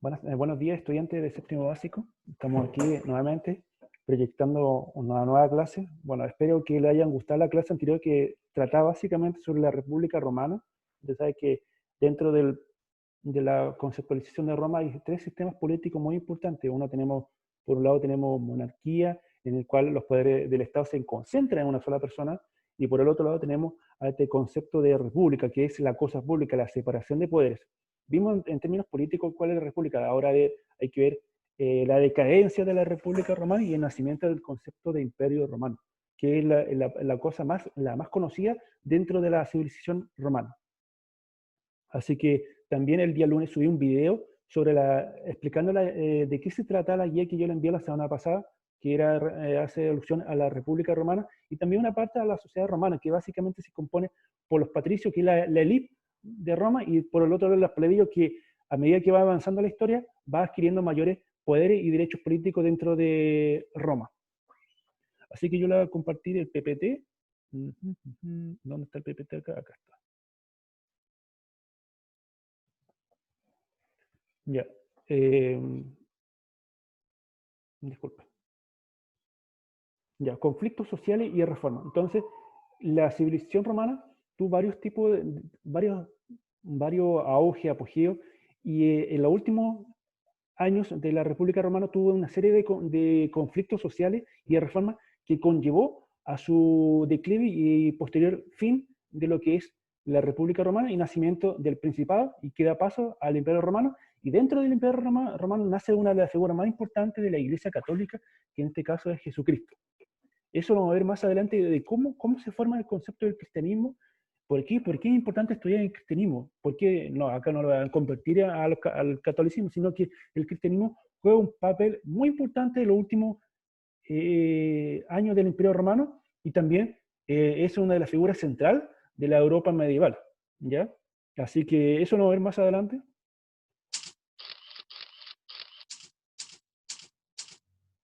Buenos días, estudiantes de séptimo básico. Estamos aquí nuevamente proyectando una nueva clase. Bueno, espero que les hayan gustado la clase anterior que trataba básicamente sobre la República Romana. Usted sabe que dentro de la conceptualización de Roma hay tres sistemas políticos muy importantes. Por un lado tenemos monarquía, en el cual los poderes del Estado se concentran en una sola persona, y por el otro lado tenemos a este concepto de república, que es la cosa pública, la separación de poderes. Vimos en términos políticos cuál es la república. Ahora hay que ver la decadencia de la República Romana y el nacimiento del concepto de imperio romano, que es la cosa la más conocida dentro de la civilización romana. Así que también el día lunes subí un video sobre explicando de qué se trata la guía que yo le envié la semana pasada, que hace alusión a la República Romana, y también una parte a la sociedad romana, que básicamente se compone por los patricios, que es la élite de Roma, y por el otro lado los plebeyos, que a medida que va avanzando la historia, va adquiriendo mayores poderes y derechos políticos dentro de Roma. Así que yo le voy a compartir el PPT. ¿Dónde está el PPT acá? Acá está. Ya. Disculpa. Ya, conflictos sociales y reforma. Entonces, la civilización romana tuvo varios tipos varios auge, apogeo, y en los últimos años de la República Romana tuvo una serie de conflictos sociales y de reformas que conllevó a su declive y posterior fin de lo que es la República Romana y nacimiento del Principado, y que da paso al Imperio Romano. Y dentro del Imperio Romano nace una de las figuras más importantes de la Iglesia Católica, que en este caso es Jesucristo. Eso lo vamos a ver más adelante de cómo se forma el concepto del cristianismo. ¿Por qué es importante estudiar el cristianismo? Porque no, acá no lo van a convertir al catolicismo, sino que el cristianismo juega un papel muy importante en los últimos años del Imperio Romano, y también es una de las figuras centrales de la Europa medieval, ¿ya? Así que eso lo vamos a ver más adelante.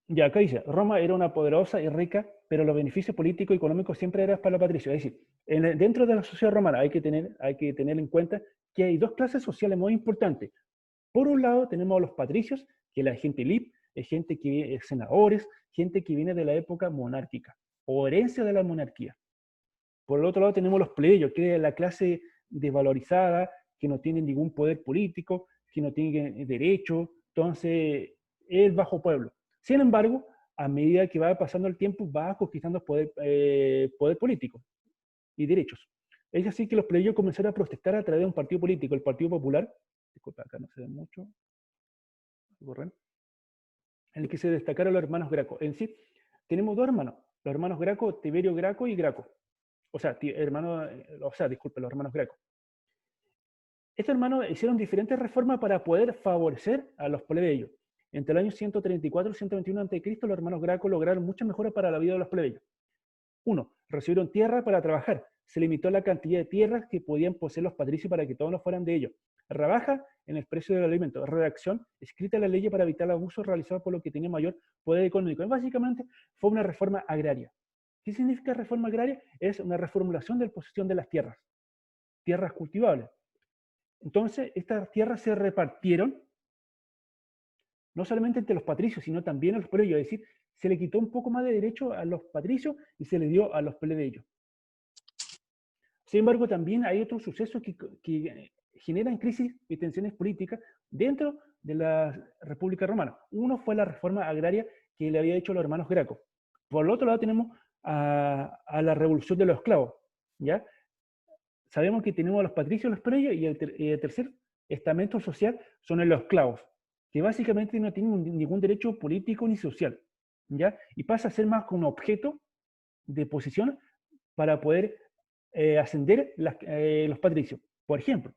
Ya, acá dice, Roma era una poderosa y rica, pero los beneficios políticos y económicos siempre eran para los patricios. Es decir, dentro de la sociedad romana hay que tener en cuenta que hay dos clases sociales muy importantes. Por un lado tenemos a los patricios, que es la gente elite, es gente que es senadores, gente que viene de la época monárquica o herencia de la monarquía. Por el otro lado tenemos los plebeyos, que es la clase desvalorizada, que no tiene ningún poder político, que no tiene derecho, entonces es el bajo pueblo. Sin embargo, a medida que va pasando el tiempo, va conquistando poder político y derechos. Es así que los plebeyos comenzaron a protestar a través de un partido político, el Partido Popular. Disculpa, acá no se ve mucho. En el que se destacaron los hermanos Graco. En sí, tenemos dos hermanos, los hermanos Graco, Tiberio Graco y Graco. Disculpe, los hermanos Graco. Estos hermanos hicieron diferentes reformas para poder favorecer a los plebeyos. Entre el año 134 y 121 a.C., los hermanos Graco lograron muchas mejoras para la vida de los plebeyos. Uno, recibieron tierra para trabajar. Se limitó la cantidad de tierras que podían poseer los patricios para que todos no fueran de ellos. Rebaja en el precio del alimento. Redacción escrita la ley para evitar abusos realizados por los que tenían mayor poder económico. Básicamente fue una reforma agraria. ¿Qué significa reforma agraria? Es una reformulación de la posesión de las tierras cultivables. Entonces, estas tierras se repartieron no solamente entre los patricios, sino también a los plebeyos. Es decir, se le quitó un poco más de derecho a los patricios y se le dio a los plebeyos. Sin embargo, también hay otros sucesos que generan crisis y tensiones políticas dentro de la República Romana. Uno fue la reforma agraria que le había hecho a los hermanos Graco. Por el otro lado tenemos a la revolución de los esclavos, ¿ya? Sabemos que tenemos a los patricios, los plebeyos, y el tercer estamento social son los esclavos, que básicamente no tienen ningún derecho político ni social, ¿ya? Y pasa a ser más como objeto de posición para poder ascender los patricios. Por ejemplo,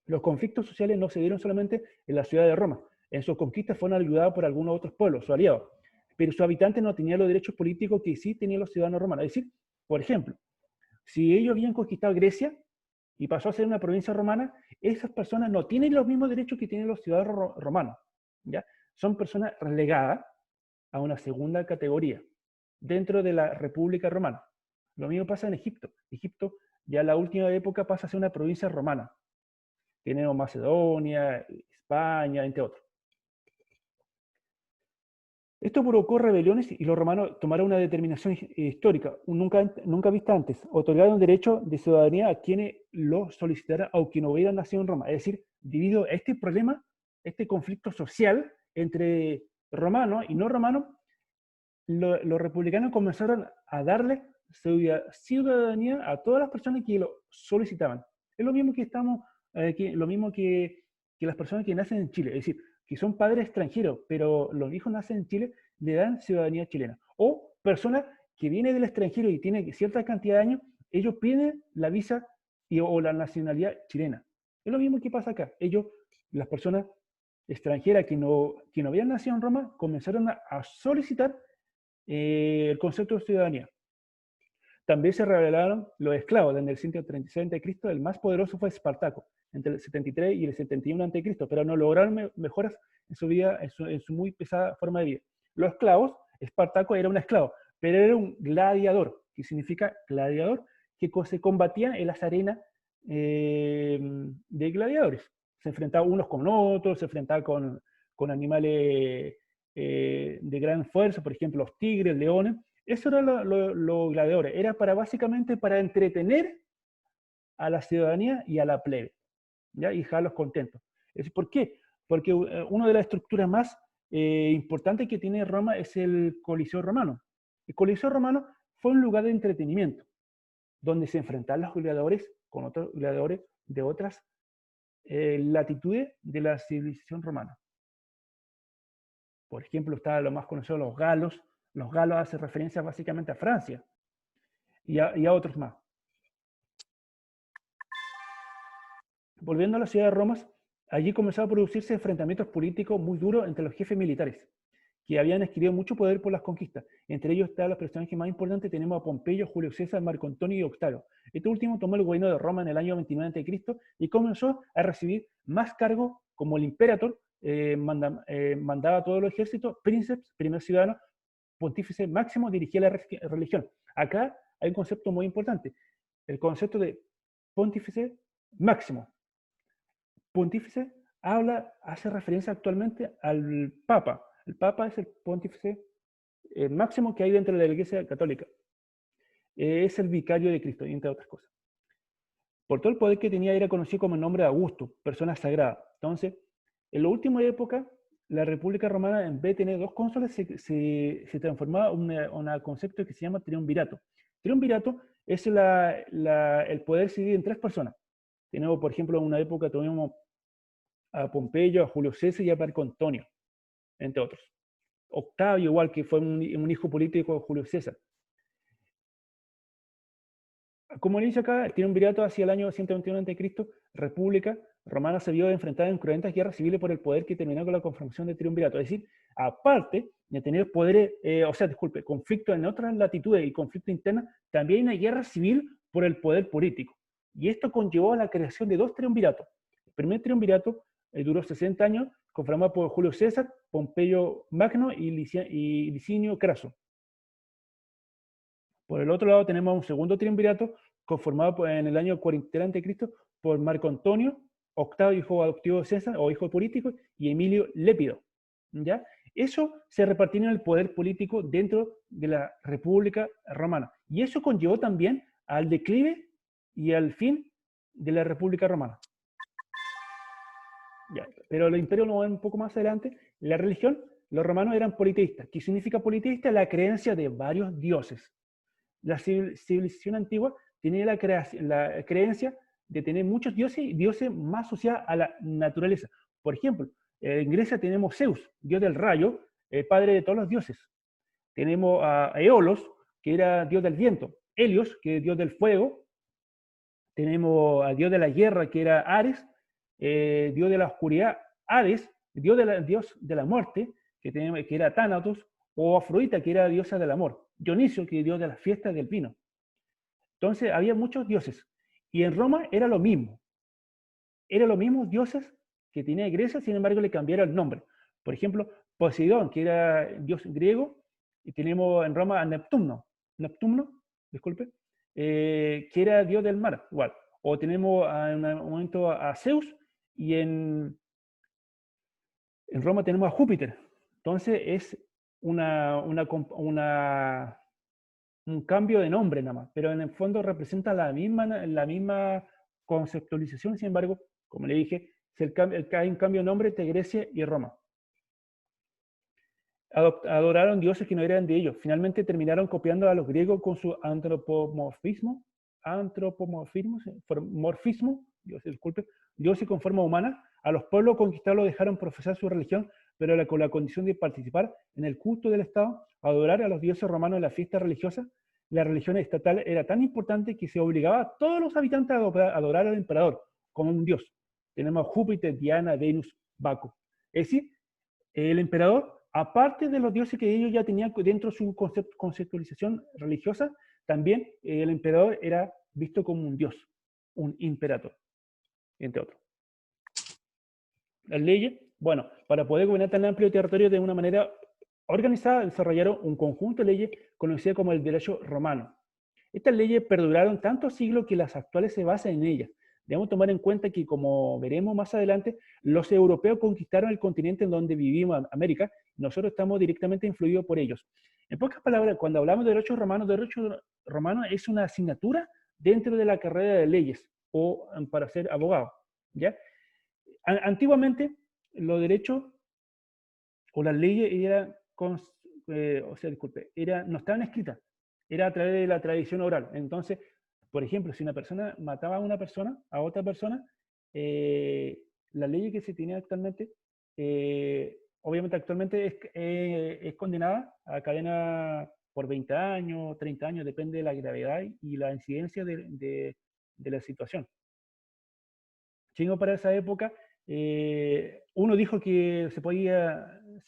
los conflictos sociales no se dieron solamente en la ciudad de Roma. En sus conquistas fueron ayudados por algunos otros pueblos, sus aliados, pero sus habitantes no tenían los derechos políticos que sí tenían los ciudadanos romanos. Es decir, por ejemplo, si ellos habían conquistado Grecia y pasó a ser una provincia romana, esas personas no tienen los mismos derechos que tienen los ciudadanos romanos, ¿ya? Son personas relegadas a una segunda categoría dentro de la República Romana. Lo mismo pasa en Egipto. Egipto ya en la última época pasa a ser una provincia romana. Tenemos Macedonia, España, entre otros. Esto provocó rebeliones y los romanos tomaron una determinación histórica, nunca vista antes. Otorgaron derecho de ciudadanía a quienes lo solicitaran, aunque no hubieran nacido en Roma. Es decir, debido a este problema, este conflicto social entre romanos y no romanos, los republicanos comenzaron a darle ciudadanía a todas las personas que lo solicitaban. Es lo mismo que lo mismo que las personas que nacen en Chile, es decir, que son padres extranjeros, pero los hijos nacen en Chile, le dan ciudadanía chilena. O personas que vienen del extranjero y tienen cierta cantidad de años, ellos piden la visa o la nacionalidad chilena. Es lo mismo que pasa acá. Las personas extranjeras que no habían nacido en Roma, comenzaron a solicitar el concepto de ciudadanía. También se revelaron los esclavos. Desde el 136 a.C., el más poderoso fue Espartaco, entre el 73 y el 71 a.C., pero no lograron mejoras en su vida, en su muy pesada forma de vida. Los esclavos, Espartaco era un esclavo, pero era un gladiador, que significa gladiador, que se combatía en las arenas de gladiadores. Se enfrentaba unos con otros, se enfrentaba con animales de gran fuerza, por ejemplo, los tigres, leones. Eso era los gladiadores. Era básicamente para entretener a la ciudadanía y a la plebe, ¿ya? Y dejarlos contentos. ¿Por qué? Porque una de las estructuras más importantes que tiene Roma es el Coliseo Romano. El Coliseo Romano fue un lugar de entretenimiento, donde se enfrentaban los gladiadores con otros gladiadores de otras latitudes de la civilización romana. Por ejemplo, está lo más conocido, los galos. Los galos hacen referencia básicamente a Francia y a otros más. Volviendo a la ciudad de Roma, allí comenzaron a producirse enfrentamientos políticos muy duros entre los jefes militares, que habían adquirido mucho poder por las conquistas. Entre ellos están los personajes más importantes, tenemos a Pompeyo, Julio César, Marco Antonio y Octavio. Este último tomó el gobierno de Roma en el año 29 a.C. y comenzó a recibir más cargos como el imperator, mandaba a todos los ejércitos, príncipes, primer ciudadano, pontífice máximo, dirigía la religión. Acá hay un concepto muy importante, el concepto de pontífice máximo. Pontífice hace referencia actualmente al Papa. El Papa es el pontífice máximo que hay dentro de la Iglesia Católica. Es el vicario de Cristo, entre otras cosas. Por todo el poder que tenía, era conocido como el nombre de Augusto, persona sagrada. Entonces, en la última época, la República Romana, en vez de tener dos cónsules, se transformaba en un concepto que se llama triunvirato. Triunvirato es el poder decidir en tres personas. Tenemos, por ejemplo, en una época tuvimos a Pompeyo, a Julio César y a Marco Antonio, entre otros. Octavio, igual, que fue un hijo político de Julio César. Como le dice acá, el triunvirato hacia el año 121 a.C., República Romana se vio enfrentada en cruentas guerras civiles por el poder que terminó con la conformación del triunvirato. Es decir, aparte de tener poderes, conflictos en otras latitudes y conflicto interno, también hay una guerra civil por el poder político. Y esto conllevó a la creación de dos triunviratos. El primer triunvirato duró 60 años, conformado por Julio César, Pompeyo Magno y Licinio Craso. Por el otro lado tenemos un segundo triunvirato conformado en el año 43 a.C. por Marco Antonio, Octavio, hijo adoptivo de César, o hijo político, y Emilio Lépido. ¿Ya? Eso se repartió en el poder político dentro de la República Romana. Y eso conllevó también al declive y al fin de la República Romana. Ya, pero el imperio lo ven un poco más adelante. La religión, los romanos eran politeístas. ¿Qué significa politeísta? La creencia de varios dioses. La civilización antigua tenía la creencia de tener muchos dioses y dioses más asociados a la naturaleza. Por ejemplo, en Grecia tenemos Zeus, dios del rayo, padre de todos los dioses. Tenemos a Eolos, que era dios del viento. Helios, que es dios del fuego. Tenemos a dios de la guerra, que era Ares. Dios de la oscuridad, Hades. Dios de la muerte, que era Thanatos. O Afrodita, que era diosa del amor. Dionisio, que es dios de las fiestas del vino. Entonces había muchos dioses. Y en Roma era lo mismo. Eran los mismos dioses que tenía Grecia, sin embargo le cambiaron el nombre. Por ejemplo, Poseidón, que era dios griego, y tenemos en Roma a Neptuno, disculpe, que era dios del mar, igual. O tenemos en un momento a Zeus, y en En Roma tenemos a Júpiter. Entonces es un cambio de nombre nada más, pero en el fondo representa la misma conceptualización. Sin embargo, como le dije, hay un cambio de nombre entre Grecia y Roma. Adoraron dioses que no eran de ellos. Finalmente terminaron copiando a los griegos con su antropomorfismo, Dios disculpe, dioses con forma humana. A los pueblos conquistados dejaron profesar su religión, pero con la condición de participar en el culto del Estado, adorar a los dioses romanos en la fiesta religiosa. La religión estatal era tan importante que se obligaba a todos los habitantes a adorar al emperador como un dios. Tenemos a Júpiter, Diana, Venus, Baco. Es decir, el emperador, aparte de los dioses que ellos ya tenían dentro de su conceptualización religiosa, también el emperador era visto como un dios, un imperator, entre otros. Las leyes, bueno, para poder gobernar tan amplio territorio de una manera organizada, desarrollaron un conjunto de leyes conocidas como el derecho romano. Estas leyes perduraron tantos siglos que las actuales se basan en ellas. Debemos tomar en cuenta que, como veremos más adelante, los europeos conquistaron el continente en donde vivimos, América, y nosotros estamos directamente influidos por ellos. En pocas palabras, cuando hablamos de derecho romano es una asignatura dentro de la carrera de leyes o para ser abogado. ¿Ya? Antiguamente, los derechos o las leyes eran, no estaban escritas, era a través de la tradición oral. Entonces, por ejemplo, si una persona mataba a una persona, a otra persona, la ley que se tiene actualmente, obviamente actualmente es condenada a cadena por 20 años, 30 años, depende de la gravedad y la incidencia de la situación. Chingo para esa época, uno dijo que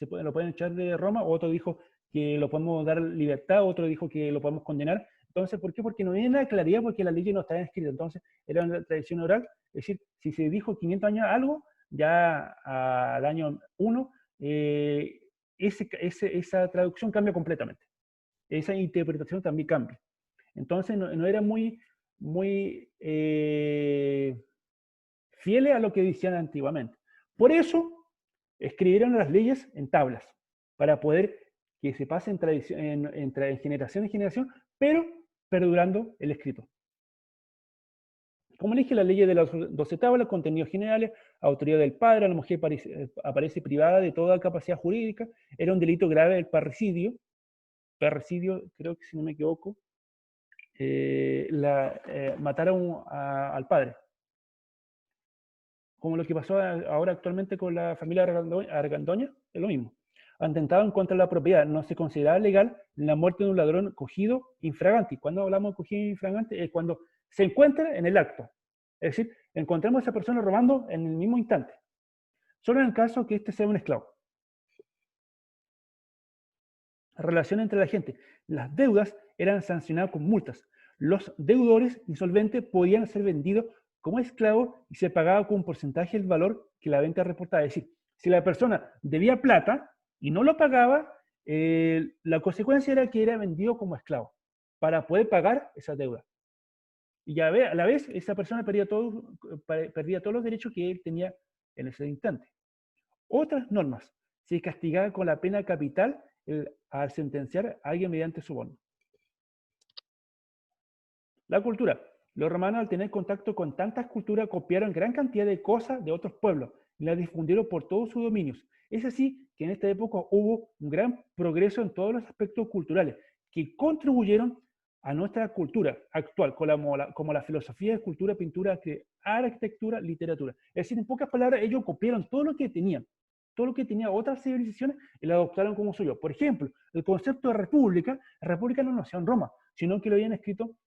lo pueden echar de Roma, otro dijo que lo podemos dar libertad, otro dijo que lo podemos condenar. Entonces, ¿por qué? Porque no había una claridad, porque la ley no estaba escrita. Entonces, era una tradición oral. Es decir, si se dijo 500 años algo, ya al año 1, esa traducción cambia completamente. Esa interpretación también cambia. Entonces, no era muy fieles a lo que decían antiguamente. Por eso escribieron las leyes en tablas, para poder que se pase en generación en generación, pero perdurando el escrito. Como dije, la ley de las 12 tablas, contenidos generales, autoridad del padre, la mujer aparece privada de toda capacidad jurídica, era un delito grave el parricidio, creo que si no me equivoco, matar al padre, como lo que pasó ahora actualmente con la familia Argandoña, es lo mismo. Atentaron contra la propiedad. No se consideraba legal la muerte de un ladrón cogido infraganti. Cuando hablamos de cogido infraganti es cuando se encuentra en el acto. Es decir, encontramos a esa persona robando en el mismo instante. Solo en el caso que este sea un esclavo. Relación entre la gente. Las deudas eran sancionadas con multas. Los deudores insolventes podían ser vendidos como esclavos y se pagaba con un porcentaje del valor que la venta reportaba. Es decir, si la persona debía plata y no lo pagaba, la consecuencia era que era vendido como esclavo para poder pagar esa deuda. Y a la vez, esa persona perdía todos los derechos que él tenía en ese instante. Otras normas. Se castigaba con la pena capital al sentenciar a alguien mediante soborno. La cultura. Los romanos, al tener contacto con tantas culturas, copiaron gran cantidad de cosas de otros pueblos y las difundieron por todos sus dominios. Es así que en esta época hubo un gran progreso en todos los aspectos culturales que contribuyeron a nuestra cultura actual, como la filosofía, escultura, pintura, arquitectura, literatura. Es decir, en pocas palabras, ellos copiaron todo lo que tenían otras civilizaciones y lo adoptaron como suyo. Por ejemplo, el concepto de república, la república no nació en Roma, sino que lo habían escrito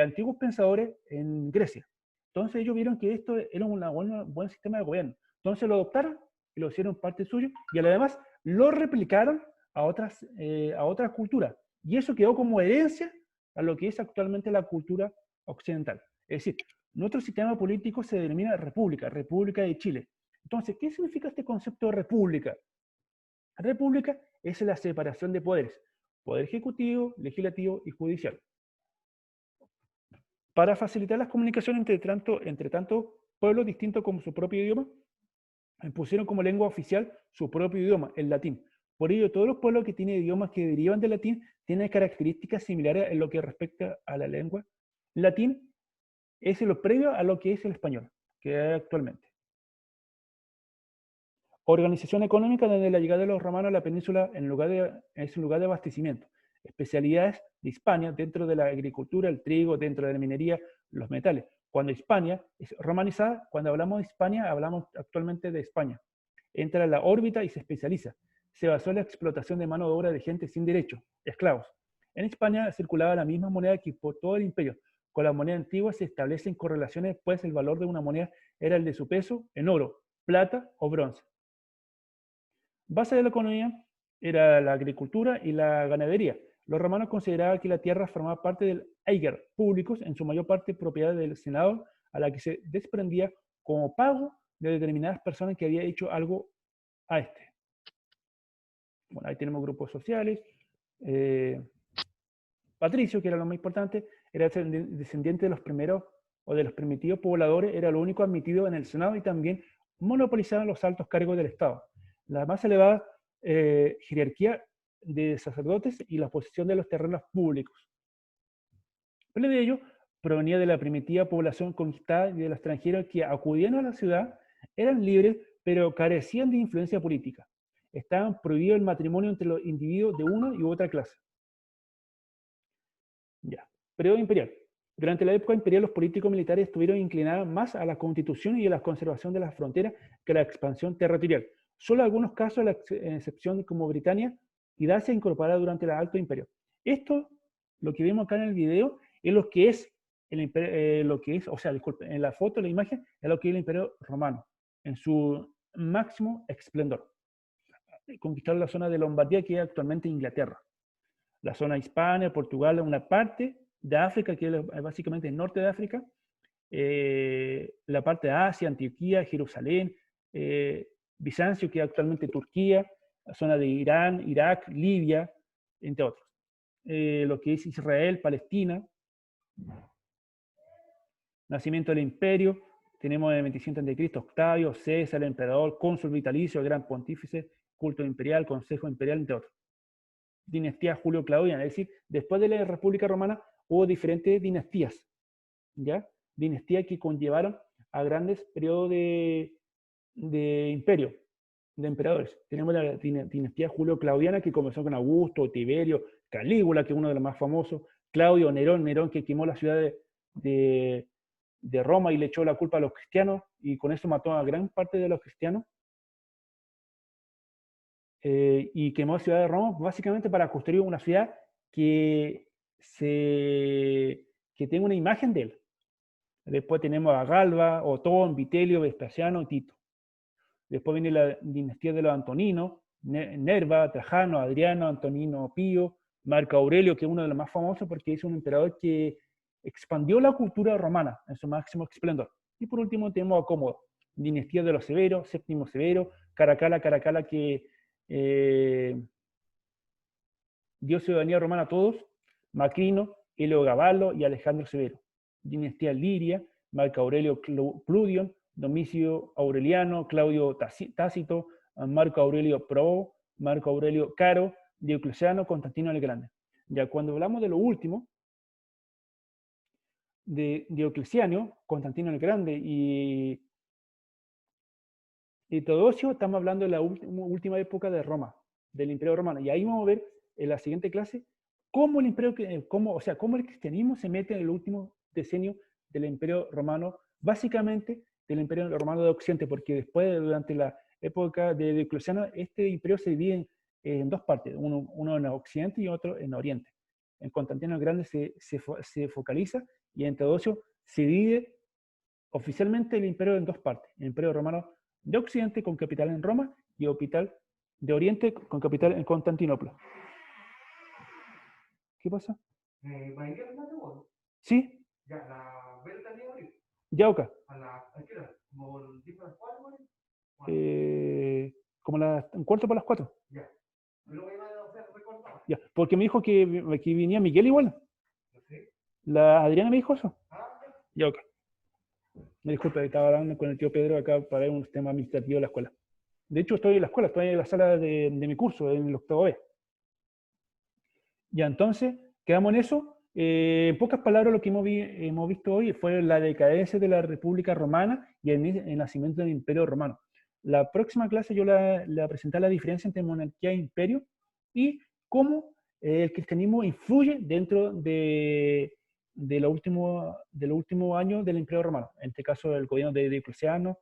antiguos pensadores en Grecia. Entonces ellos vieron que esto era un buen sistema de gobierno. Entonces lo adoptaron y lo hicieron parte suyo y además lo replicaron a otras culturas. Y eso quedó como herencia a lo que es actualmente la cultura occidental. Es decir, nuestro sistema político se denomina república, República de Chile. Entonces, ¿qué significa este concepto de república? República es la separación de poderes, poder ejecutivo, legislativo y judicial. Para facilitar las comunicaciones entre tanto pueblos distintos como su propio idioma, impusieron como lengua oficial su propio idioma, el latín. Por ello, todos los pueblos que tienen idiomas que derivan del latín tienen características similares en lo que respecta a la lengua. El latín es lo previo a lo que es el español, que hay actualmente. Organización económica desde la llegada de los romanos a la península es un lugar de abastecimiento. Especialidades de Hispania dentro de la agricultura, el trigo, dentro de la minería, los metales. Cuando Hispania es romanizada, cuando hablamos de Hispania, hablamos actualmente de España. Entra en la órbita y se especializa. Se basó en la explotación de mano de obra de gente sin derecho, esclavos. En España circulaba la misma moneda que por todo el imperio. Con la moneda antigua se establecen correlaciones, pues el valor de una moneda era el de su peso en oro, plata o bronce. Base de la economía era la agricultura y la ganadería. Los romanos consideraban que la tierra formaba parte del ager, públicos, en su mayor parte propiedad del senado, a la que se desprendía como pago de determinadas personas que había hecho algo a este. Bueno, ahí tenemos grupos sociales. Patricio, que era lo más importante, era descendiente de los primeros o de los primitivos pobladores, era lo único admitido en el senado y también monopolizaban los altos cargos del Estado. La más elevada jerarquía de sacerdotes y la posesión de los terrenos públicos. Pero de ello provenía de la primitiva población conquistada y de los extranjeros que acudían a la ciudad, eran libres, pero carecían de influencia política. Estaban prohibido el matrimonio entre los individuos de una y otra clase. Ya. Periodo imperial. Durante la época imperial, los políticos militares estuvieron inclinados más a la constitución y a la conservación de las fronteras que a la expansión territorial. Solo algunos casos, la excepción como Britania y Dacia, incorporadas durante el Alto Imperio. Esto, lo que vemos acá en el video, es lo que es el imperio, o sea, disculpe, en la foto, la imagen, es lo que es el Imperio Romano, en su máximo esplendor. Conquistaron la zona de Lombardía, que es actualmente Inglaterra. La zona hispana, Portugal, una parte de África, que es básicamente el norte de África, la parte de Asia, Antioquía, Jerusalén, Bizancio, que es actualmente Turquía, la zona de Irán, Irak, Libia, entre otros. Lo que es Israel, Palestina, nacimiento del imperio, tenemos en 25 a.C., Octavio, César, el emperador, cónsul vitalicio, el gran pontífice, culto imperial, consejo imperial, entre otros. Dinastía Julio-Claudiana, es decir, después de la República Romana hubo diferentes dinastías, ¿ya? Dinastías que conllevaron a grandes periodos de imperio, de emperadores. Tenemos la dinastía Julio-Claudiana, que comenzó con Augusto, Tiberio, Calígula, que es uno de los más famosos, Claudio, Nerón, que quemó la ciudad de Roma y le echó la culpa a los cristianos, y con eso mató a gran parte de los cristianos. Y quemó la ciudad de Roma básicamente para construir una ciudad que tenga una imagen de él. Después tenemos a Galba, Otón, Vitelio, Vespasiano y Tito. Después viene la dinastía de los Antoninos, Nerva, Trajano, Adriano, Antonino Pío, Marco Aurelio, que es uno de los más famosos porque es un emperador que expandió la cultura romana en su máximo esplendor. Y por último tenemos a Cómodo, dinastía de los Severos, Séptimo Severo, Caracalla, que dio ciudadanía romana a todos, Macrino, Heliogaballo y Alejandro Severo. Dinastía Liria, Marco Aurelio Cludion, Domicio Aureliano, Claudio Tácito, Marco Aurelio Probo, Marco Aurelio Caro, Diocleciano, Constantino el Grande. Ya cuando hablamos de lo último, de Diocleciano, Constantino el Grande y Teodosio, estamos hablando de la última época de Roma, del Imperio Romano. Y ahí vamos a ver en la siguiente clase cómo el cómo el cristianismo se mete en el último decenio del Imperio Romano, básicamente del Imperio Romano de Occidente, porque después, durante la época de Diocleciano, este imperio se divide en dos partes, uno en Occidente y otro en Oriente. En Constantino el Grande se focaliza y en Teodosio se divide oficialmente el imperio en dos partes, el Imperio Romano de Occidente con capital en Roma y capital de Oriente con capital en Constantinopla. ¿Qué pasa? ¿Sí? Ya, la venta de hoy. Ya, ok. ¿A qué hora? ¿Como el 10 para las 4? Como un cuarto para las 4. Ya. Ya, porque me dijo que venía Miguel igual. ¿Sí? La Adriana me dijo eso. Ah, ya, ok. Me disculpe, estaba hablando con el tío Pedro acá para ver un tema administrativo de la escuela. De hecho, estoy en la escuela, estoy en la sala de mi curso, en el octavo B. Ya, entonces, quedamos en eso. En pocas palabras, lo que hemos visto hoy fue la decadencia de la República Romana y el nacimiento del Imperio Romano. La próxima clase yo la presenté la diferencia entre monarquía e imperio y cómo el cristianismo influye dentro de los últimos años del Imperio Romano. En este caso, el gobierno de Diocleciano,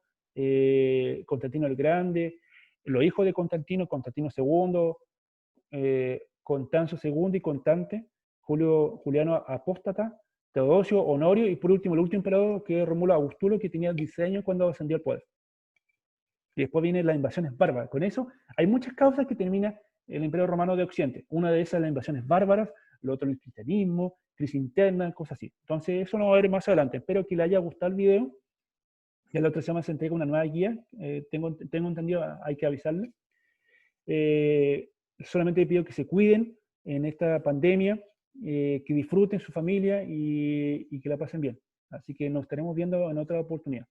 Constantino el Grande, los hijos de Constantino, Constantino II, Constancio II y Constante, Juliano Apóstata, Teodosio, Honorio y por último el último emperador que es Rómulo Augustulo, que tenía 16 años cuando ascendió al poder. Y después vienen las invasiones bárbaras. Con eso hay muchas causas que termina el Imperio Romano de Occidente. Una de esas las invasiones bárbaras, lo otro el cristianismo, crisis interna, cosas así. Entonces eso lo vamos a ver más adelante. Espero que le haya gustado el video. Ya la otra semana se entrega una nueva guía. Tengo entendido, hay que avisarle. Solamente pido que se cuiden en esta pandemia, que disfruten su familia y que la pasen bien. Así que nos estaremos viendo en otra oportunidad.